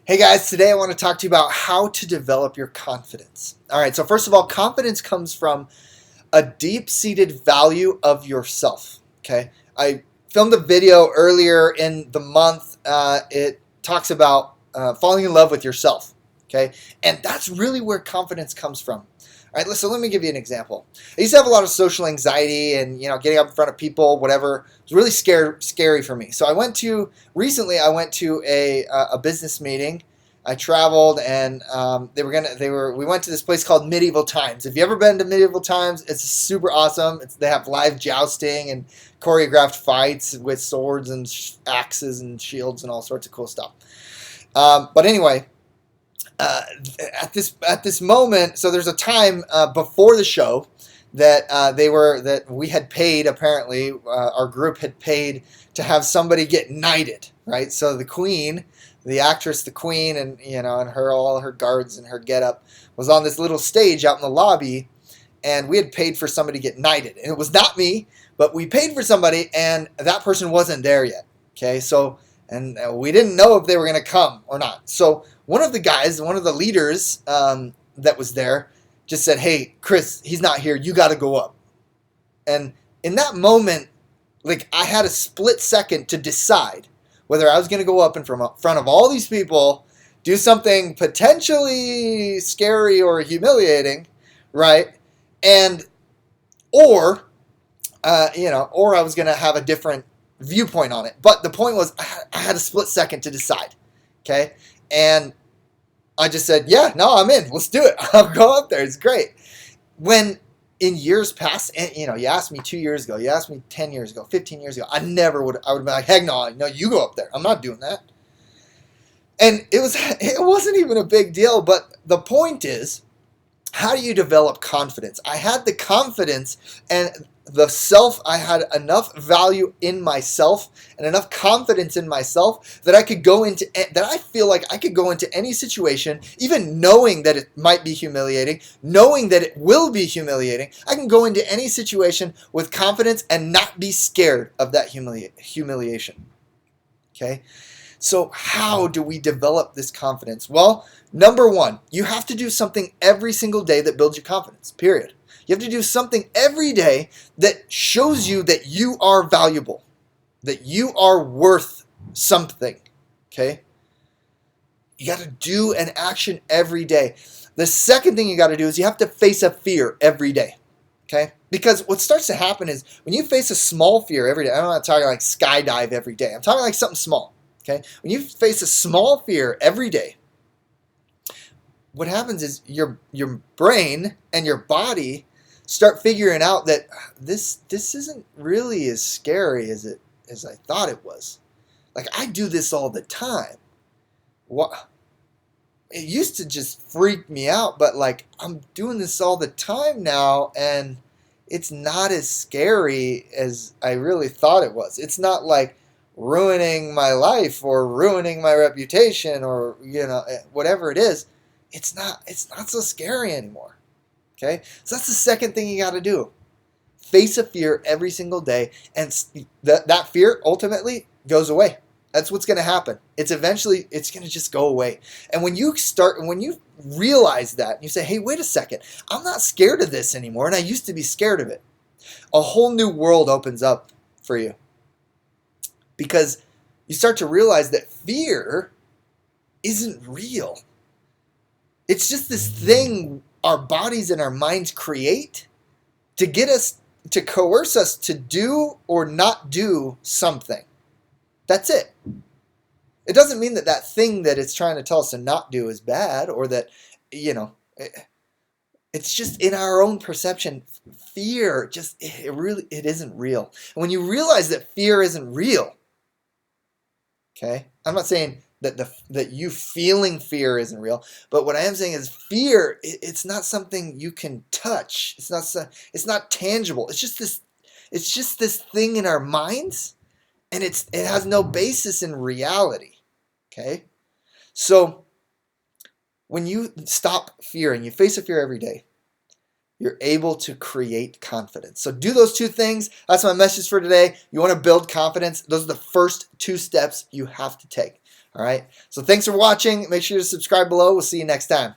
Hey guys, today I want to talk to you about how to develop your confidence. All right, so first of all, confidence comes from a deep-seated value of yourself. Okay, I filmed a video earlier in the month. It talks about falling in love with yourself. Okay, and that's really where confidence comes from. All right, so let me give you an example. I used to have a lot of social anxiety, and getting up in front of people, whatever, was really scary for me. So recently I went to a business meeting. I traveled, and we went to this place called Medieval Times. If you ever been to Medieval Times, it's super awesome. They have live jousting and choreographed fights with swords and axes and shields and all sorts of cool stuff. But anyway, at this moment, so there's a time before the show that we had paid. Apparently, our group had paid to have somebody get knighted, right? So the queen, the actress, the queen, and all her guards and her getup was on this little stage out in the lobby, and we had paid for somebody to get knighted, and it was not me, but we paid for somebody, and that person wasn't there yet. Okay, so and we didn't know if they were going to come or not. So one of the leaders that was there, just said, "Hey, Chris, he's not here. You got to go up." And in that moment, like, I had a split second to decide whether I was going to go up in front of all these people, do something potentially scary or humiliating, right? And or or I was going to have a different viewpoint on it. But the point was, I had a split second to decide. Okay, and I just said, "Yeah, no, I'm in. Let's do it. I'll go up there. It's great." When in years past, and you asked me 2 years ago, you asked me 10 years ago, 15 years ago, I would have been like, "Heck no, no, you go up there. I'm not doing that." And it wasn't even a big deal. But the point is, how do you develop confidence? I had the confidence and I had enough value in myself and enough confidence in myself that I feel like I could go into any situation, even knowing that it might be humiliating, knowing that it will be humiliating. I can go into any situation with confidence and not be scared of that humiliation. Okay? So how do we develop this confidence? Well, number one, you have to do something every single day that builds your confidence, period. You have to do something every day that shows you that you are valuable, that you are worth something, okay? You got to do an action every day. The second thing you got to do is you have to face a fear every day, okay? Because what starts to happen is when you face a small fear every day, I'm not talking like skydive every day, I'm talking like something small. Okay? When you face a small fear every day, what happens is your brain and your body start figuring out that this isn't really as scary as I thought it was. Like, I do this all the time. What? It used to just freak me out, but like, I'm doing this all the time now, and it's not as scary as I really thought it was. It's not like ruining my life or ruining my reputation or whatever it is. It's not so scary anymore. Okay, so that's the second thing you got to do. Face a fear every single day, and that fear ultimately goes away. That's what's going to happen. It's going to just go away. And when you realize that, you say, "Hey, wait a second, I'm not scared of this anymore, and I used to be scared of it," a whole new world opens up for you. Because you start to realize that fear isn't real. It's just this thing our bodies and our minds create to coerce us to do or not do something. That's it. It doesn't mean that thing that it's trying to tell us to not do is bad, or that, it's just in our own perception. Fear it isn't real. And when you realize that fear isn't real, okay? I'm not saying that you feeling fear isn't real, but what I am saying is fear, it's not something you can touch. It's not tangible. It's just this thing in our minds, and it has no basis in reality. Okay? So when you stop fearing, you face a fear every day, you're able to create confidence. So do those two things. That's my message for today. You want to build confidence? Those are the first two steps you have to take. All right. So thanks for watching. Make sure to subscribe below. We'll see you next time.